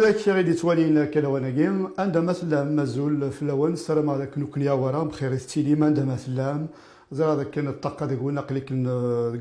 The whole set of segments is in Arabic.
وذاك الشيء غادي توالينا كلاوناكي عندما سلام مازول في الاول سلام هذاك نكنيا ورا بخير ستيلي عندما سلام زرا هذاك كان الطاقه ديك ونقلك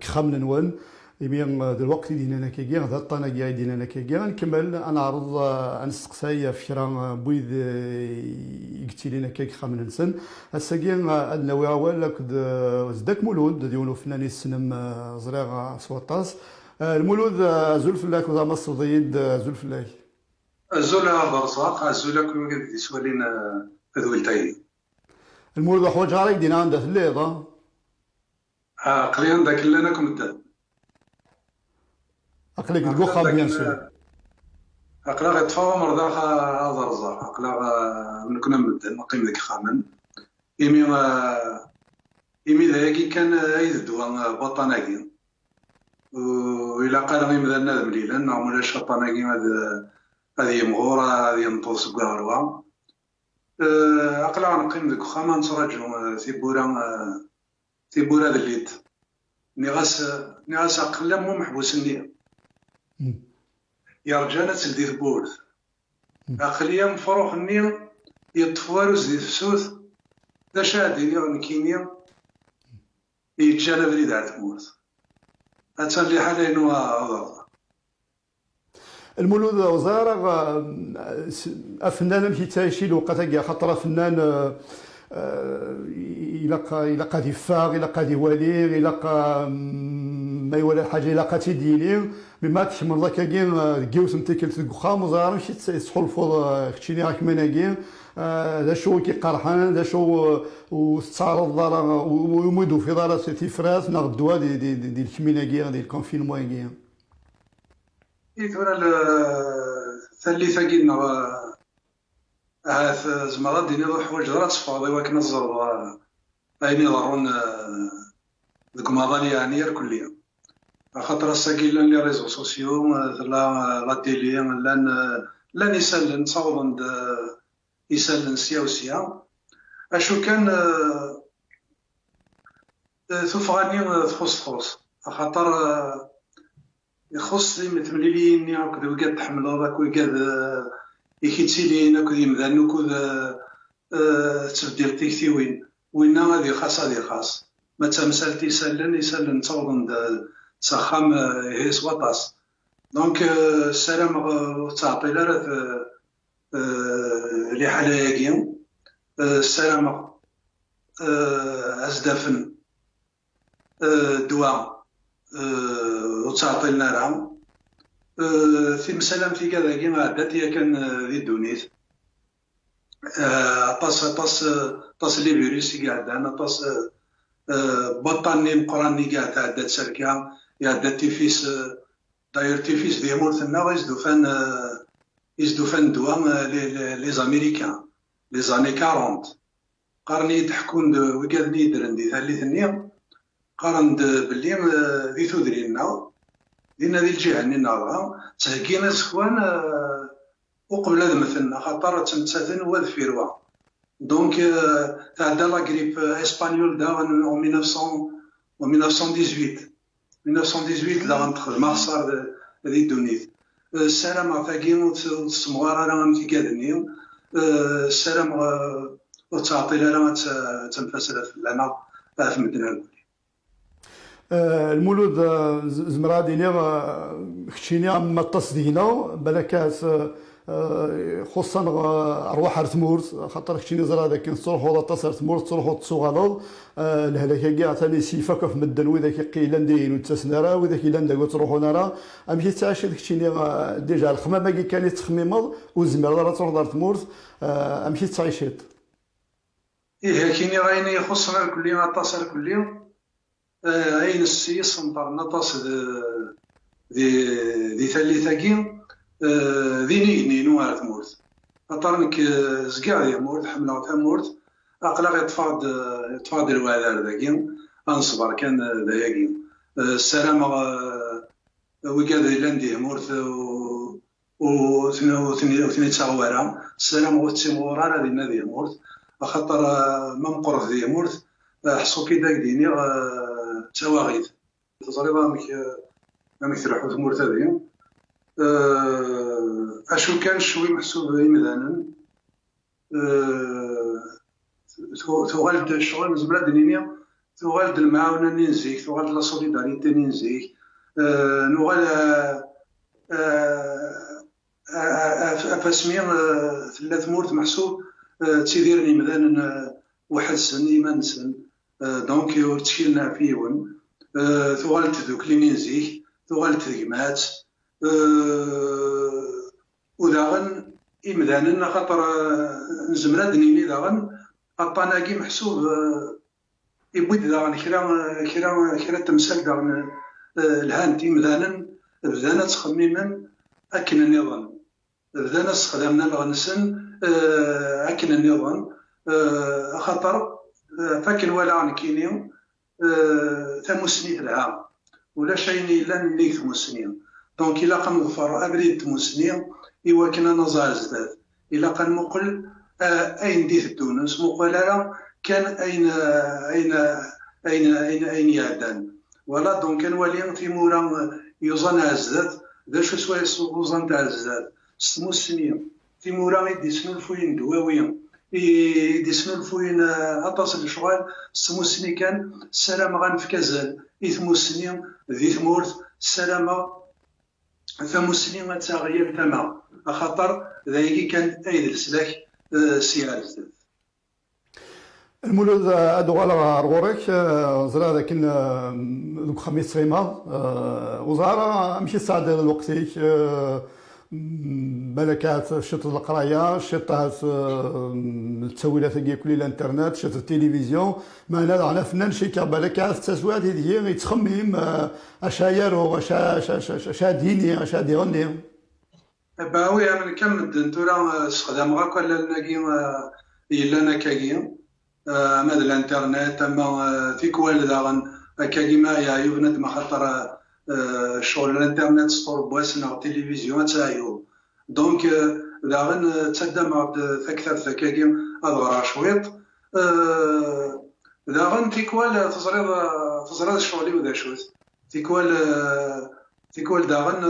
خامن نون يمين دلوقتي دينا كيكي هذا الطانا كاع دينا كيكي غنكمل انا عرض نسقساي في شرا بويد يقتي لنا كيك خامن نسن هساكي عندنا ولا كد زداك مولود ديونو فناني السنم زريغ سواطاس المولود زول فلاك وزعما الصديد زول فلاك زولا برزاق زولا كل قد يسولين ذولتاي المولود حوايج غاري دينا عنده الليضه قليلا داك اللي انا كنت اقلك الكوخا بيان سور اقلا غيطفا مرضى هذا رزاق اقلا كنا مدن نقيم ذيك خامن ايمي ذاكي كان يدوا بطاناكي وإلا قال غير مذنب مليلا نعمل الشطاناكي هذه مغورة هذه نطوس قهروة أقلع نقيم ذيك خاما نتراجعو ثيبورا ذليت نغاس أقلا مو محبوس النية يرجانا تلدي ثبورث أقليا مفروخ النية يطفوارو زدي فسوث دا شادي نكينيا يتجانا بريد على تموت أتالي حالين وهذا المولود وزارة فنان مشي تايشي الوقت خاطر فنان إلا قادي فاغ إلا قادي وليغ إلا ما يولى الحاجة إلا قاتي ديني بما تشمل ذاك كيوس نتيكل تلقخام وزارة مشي تسحو الفوض ختشيني راك مناكي ذا شو كيقرحان ذا شو وستعرض دار ومدو في دار تيفراس نغدوا دي الكميناكي دي الكونفينمون ثورة الثالثة قلنا هاث زمرات ديني ضو حوايج راه تصفاضي ولكن الزربة أين يضرون ذوك مظالي يعني الكلية خاطر الساكيلا لي ريزو سوسيو لا تيلي لان يسالن تصاوضن يسالن سيا اشو كان ثوفغاني تخص خاطر يخص متمليلين هاك وكاد تحملوا هاك وكاد يكيتسيلين هاك يمذان وكاد تبديل تيكتيوين وين هذه خاص ما تمثال يسالن تصاوضن سخام هيس وطاس دونك السلام تعطي لها لي حلاياكي السلام أزدافن دواء وتعطي لنا راه في مسلم في كذا كيما عدات هي كان ذي دونيت طاس لي فيروس قاعد انا طاس بطاني مقراني قاعد عدات سركا عدات تيفيس داير تيفيس دي مورثنا يزدوفان دوا لي زاميريكان لي زاني 40 قارني يضحكون وكادني يدرن دي ثالثني قارن بلي ذي ثودرينا دينا ذي الجهه نينا تهكينا سكوان وقبل هذا مثلنا خاطر تمتثن هو ذفيروا دونك تعدى لا غريب اسبانيول دا en 1918 لا غندخل ما خسر هذه الدونيت السلام ثاقين وتسمغار راه متيكادني السلام وتعطي لها تنفسر في لنا في مدينه المولود زمرا ديني خشيني ما تصدينا بلاكاس خصوصا ارواح رتمورت خاطر خشيني زرا داك نصروح ولا تصر تمورت تروحوا تصوغالو الهلاكه كاع ثاني سيفاك في مدن وذاك قيلان داين وتسنارا وذاك الا نداكو تروحوا نارا امشي تعاش داك خشيني ديجا الخمامه كي كان يتخممض وزمر راه تروح دار تمورت امشي تعيشت ايه كاين رايني يخصنا الكليه اتصل الكليه اين السيس نطرنا تص ذي ثالثاكي ذي نينو على تمورت خاطرنك زكاع يا مورت حمله تاع مورت اقلا غير تفاضل الوالد ذاكي انصبر كان ذاكي السلامه وكاد الا نديه مورت وثني تاوارا السلامه وتسيمورا هذه نادي مورت خاطر ما مقرف ذي مورت حسو كي داك ديني تواغيد تزريبا مك تروحو تمورت هذه اشو كان شوي محسوب مثلا تغالد الشغل مزبلة دنيا، تغالد المعاونة ننزيك، تغالد لا سوليداريتي ننزيك، نغال افاسمي ثلاث مورت محسوب تيديرني مثلا واحد سن ايمان سن دونك ور تشكيلنا فيون تغالد دوك لي ننزيك، تغالد تقمات وداغن إمدانا خاطر نزمرا دنيني داغن الطناقي محسوب يبويد داغن كرا تمثال داغن الهانتي مدانا بدانا تخميما أكن النظام، بدانا استخدامنا الغنسن أكن النظام خاطر فاكن ولا نكينيو ثمسني العام ولا شيء إلا نيك ثمسني دونك إلا قنظفر أبريد ثمسني إوا كنا نزار زداد إلا كان مقل أين ديت تونس مقل كان أين يعدان ولا دونك نولي في مورا يوزن عزداد ذا شو سوا يوزن تاع الزداد ستمو السنين في مورا يدي سنو الفوين دواوين يدي سنو الفوين أطاس الشغال ستمو السنين كان السلام غنف كازال إثمو السنين ذي ثمورت السلامة ثمو السنين تغير تمام خاطر ذايكي كان أيد السلاك سيار زداد المولود ادو على رغورك زرا ذاك دوك خميس ريما وزاره ماشي سعد الوقتي ملكات شط القرايه شطات التسويلات هي كل الانترنت شط التلفزيون معنا على فنان شي كبلكات التسويات هي يتخمم اشاير اشا ديني اشا ديغني باوي من كم دنتورا استخدام غاك ولا ناقي إلا نكاقي ماذا الانترنت اما فيك والد داغن كاقي ما يعيب ندم خاطر شغل الانترنت سطور بواسنا التلفزيون تاعيو دونك داغن تسدم اكثر ذكاقي اضغرا شويط داغن تيكوال تزريض الشغلي وذا شوت تيكوال داغن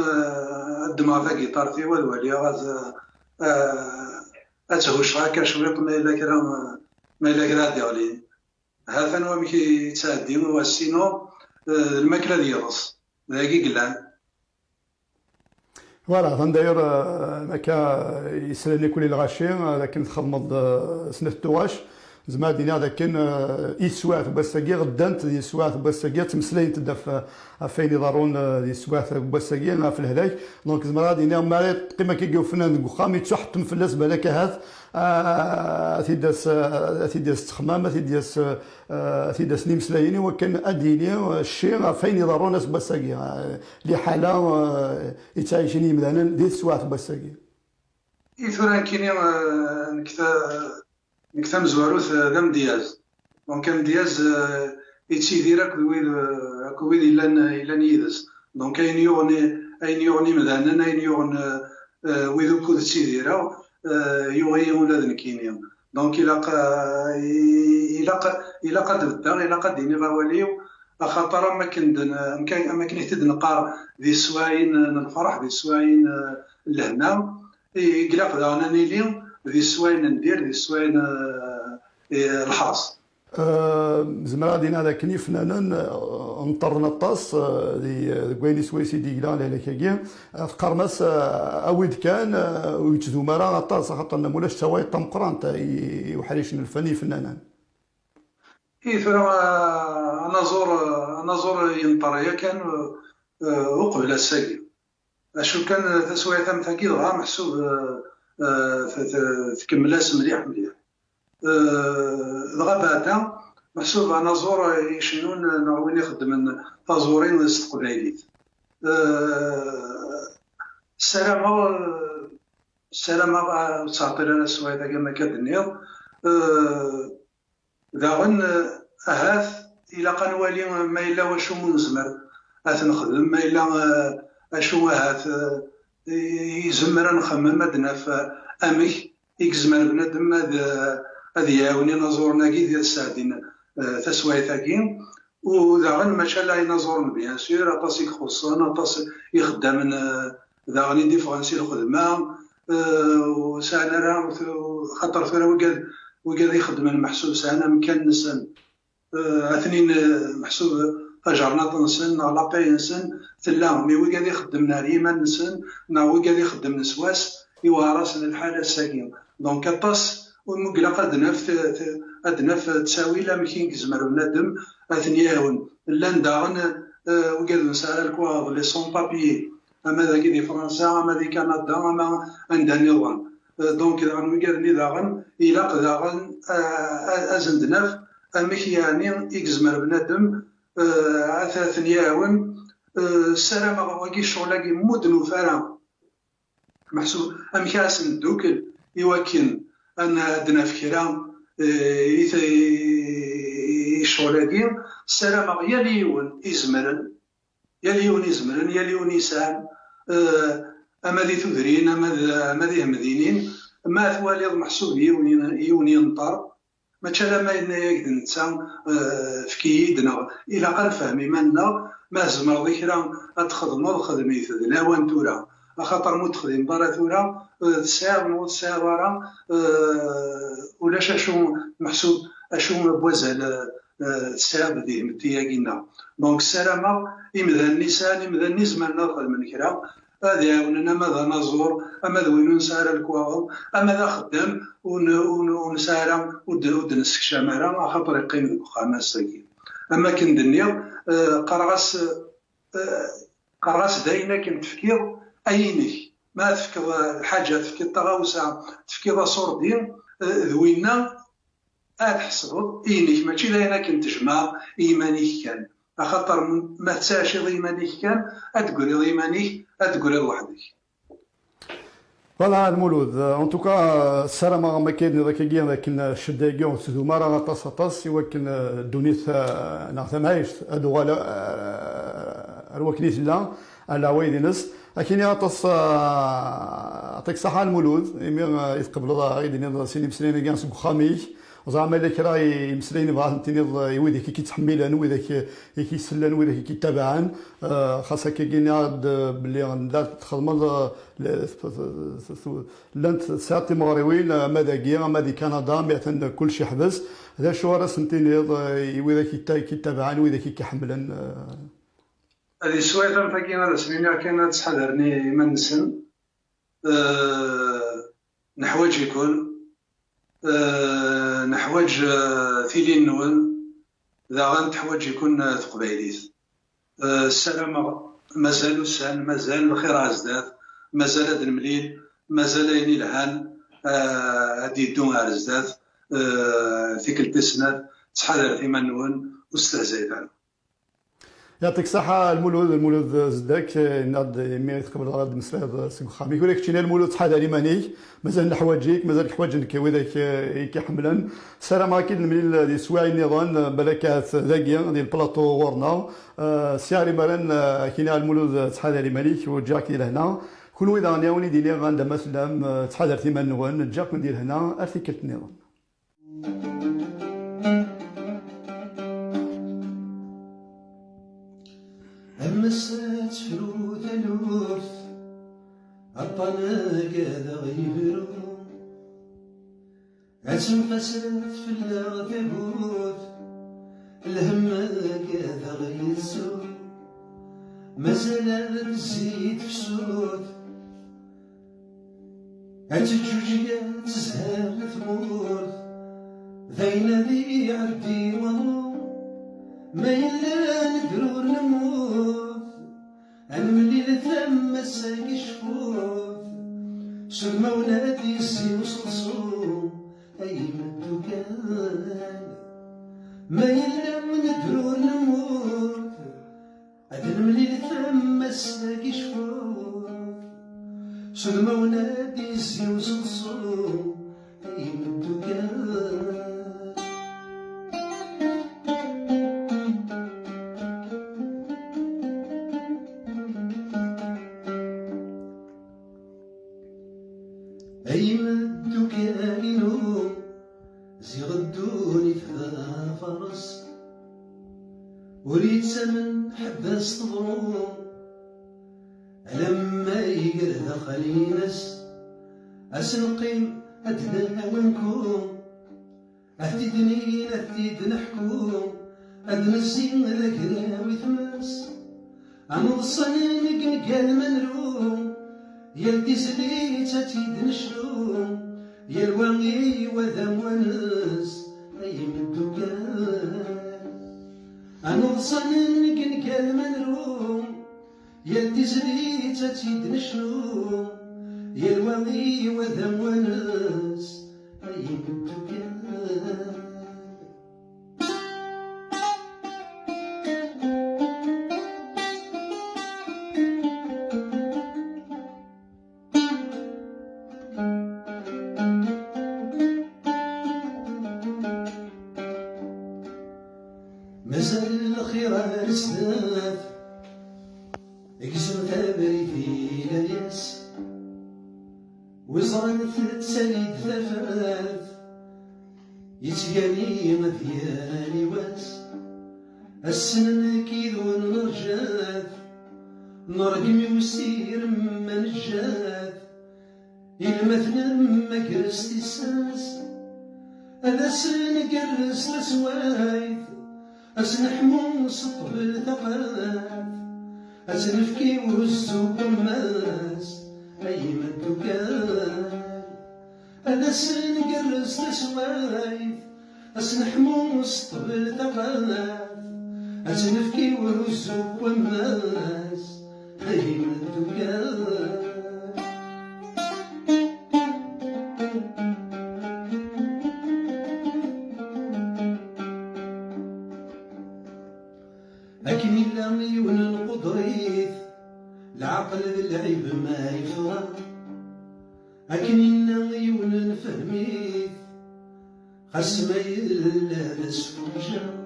الدماغ ذا جيتار في والوالي غاز اتهوش هكا شويط ما إلا كرا ديالي هذا نوع مكي تساعدي والسينو الماكلة ديالص ذاكي قلان فوالا غنداير مكا يسلني كل الغاشي لكن تخمض سنة التواش زعما دينا ذاك كان يسوات باساكي غدانت يسوات باساكي تمسلين تدا فين يضرون يسوات باساكي في الهلاك دونك زعما دينا ماري كيما كيجيو فنان وخام يتشحطم في الناس بالك هذا ثيداس تخمام ثيداس نيمسلايني وكان اديني الشيء فين يضرون ناس باساكي لحاله يتعيشني مثلا دي سوات باساكي إثوران كيني نكتم زواروث ذم دياز دونك كان دياز يتسيدير اكويد إلا نيدس دونك أين يغني مثلا أين يغن ويدو كود تسيديرا يغي ولاد نكينيا دونك إلا قد بدا إلا قد ديني غواليو خاطر ما كان يهتد نقار ذي سواين الفرح ذي سواين الهنا يقلق دانا نيليو ذي سواين ندير ذي سواين الحاص زمرا دينا ذاك كني فنانا نطرنا الطاس دي كويني سويسي دي قلال على كاكيا في قرماس اويد كان ويتذو مرا الطاس خاطر مولاش سواي طمقران تا وحريش الفني فنانا انا زور ينطريا كان وقبل الساقي اشو كان تسوية ثم ثقيل غا محسوب تكملاس مليح الغابات محسوب أنا زور يشنون نعوين يخدم تزورين وسط قبايليت السلامة تعطي لنا سوايا كما كدنيض داغن أهاث إلا قنوالي ما إلا واشو منزمر أث نخدم ما إلا أشو أهاث يزمر نخمم مدنا فأمك يكزمر بنادم هذه يعاوني نزورنا كي ديال الساعدين تسوايتاكين وداغن ماشا لا ينزورن بيان سور اطاس يخصنا اطاس يخدم غادي ديفرنسي الخدمه وساعنا راه خاطر ثرا وقاد يخدم المحسوب ساعنا مكنسن اثنين محسوب اجرنا تنسن لاباي نسن تلا مي وقاد يخدم ناريما نسن وقاد يخدم نسواس يوارسن الحاله الساكن دونك اطاس ومقلق ادنف تساوي لا مكين كزمر بنادم اثنياون لان داغن وقاد نسال الكوا لي سون بابيي اما ذاكي دي فرنسا اما دي كندا اما عندها نظام دونك داغن وقادني داغن الى داغن ازندناف امك يعني يكزمر بنادم ثنياون السلام واكي شغلاكي مدن وفرا محسوب امك اسن دوكل يوكن ان عندنا فكره شغلاكي السلام يا ليون يزمرن يا ليون يسان اما ذي تدرين اما ذي مدينين ما ثواليض محسوب يوني ينطر ما تشالا ما يقدر نتا فكيدنا الى قال فهمي مالنا ما زمر ذكرى تخدمو الخدمي لا وان تورا خاطر متخدم برا ثورا تساعد برا ولا شاشو محسوب اشو بوزال السلام ذي متياقينا دونك السلامة إمذا النسان إمذا النزمان ناخذ من كرا هذا يعاوننا ماذا نزور أما ذا وين نسارى الكواغ أما ذا خدام ونسارى ود نسكشا مرا خاطر يقيم ذوك خمس ساكين أما كن دنيا قراص داينا كن تفكير أينك ما تفكر الحاجة تفكير تغاوسة تفكير صور دين ذوينا تحسبوا إينيك ماشي دايما كنت تجمع إيمانيك كان خاطر ما تساشي إيمانيك كان تقول إيمانيك تقول وحدك. فوالا المولود ان توكا السلامة ما كاين ذاك كاين ذاك الشدايق وتسدو ما راه طاس يوكن دونيت نعتم عايش هادو غالا الوكنيت لا على ويدنس لكن يعطس يعطيك الصحة المولود يتقبل غير سيدي بسنين كاع سوق خاميك زعما داك راه يمسلين بغا فهمتيني ويداك كيتحملان ويداك كيسلان ويداك كيتابعان خاصك كاين عاد بلي تخدم لانت ساعتي مغربيين ما داكيا ما دي كندا ميعتن كلشي حبس هذا شو راه سنتيني ويداك كيتابعان ويداك كيحملان هذه السويطه فكاين هذا سنين كاين تحضرني منسن نحواج يكون نحواج ثيلين نون ذا غنتحواج يكون تقبايليت السلامة مازالو سان مازال الخير عزدات مازال هاد المليل مازال يني الهان هادي يدون عزدات ثيك التسنات تحضر ثيما نون واستهزايت يعطيك الصحة المولود زداك ناض مي تقبل غاد مسراد سيك خامي يقول لك تشينا المولود شحال على مانيك مازال الحواجيك مازال الحواجنك وذاك كيحملن السلام اكيد من دي سوايع النظام بلاكات ذاكيا ديال البلاطو غورنا سياري مرن كاين المولود شحال على مانيك وجاك الى هنا كل اذا ناوني ديني غندا مسلم تحضر ثمان نوان جاك ندير هنا ارتيكلت النظام أمسات فروت الورث الطلاق هذا غيبرو أتنفسرت في الغابوت الهماك هذا غيزو مازال تزيد في سود أتجوجيا تزهر ثمور ذاينا ذي يعدي وضو ما يلا ندرور نموت المليل ثم الساقي شفوت سلمى ولادي يسي وصلصو أي مدو كان ما يلا ندرور نموت هاد المليل ثم الساقي شفوت سلمى ولادي يسي وصلصو أي مدو كان أيمدو كائنو زيغدوني فذا فرس وريد سمن حباس تضرو لما ما يقرد خلينس أسنقيم أدنا وينكم أهتدني أهتد نحكم أدنسين ذكراوي ثماس أنوصني قال منروم يلدي سليت أتيد نشروم يلواني وذم ونس أيم الدكان أنوصني قال منروم يلدي سليت أتيد نشروم يلواني وذم ونس أيم الدكان مازال الخير رسلاف اكسر ثابري في لياس وزرت تساليد ثفاف يتقالي مذيالي واس السنن كيدون نرجاف نرقمي وسير من الجاف المثنى ما كرست الساس هذا سن كرست سوايث أسنحمو سطبل ثقاف أسنفكي وهزو قماس أيما الدكان هذا سن كرست سوايث أسنحمو سطبل ثقاف أسنفكي وهزو قماس أيما الدكان لكن إلا يون القدريث العقل بالعيب ما يفرق لكن إلا يون الفهميث خاص ما يلابس فوجا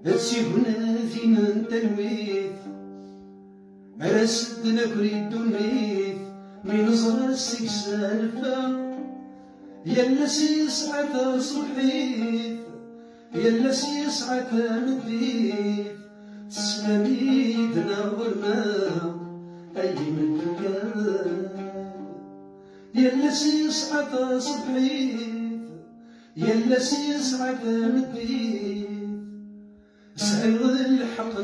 هنا فينا تلويث على سد نكري الدنيث من زرع السكسان فا يلا سيسعة صحيث يلا سيسعة مديث تسلميدنا والماء أي من الدكان يلا سيسعة صبحيث يلا سيسعة مديث سعيد الحق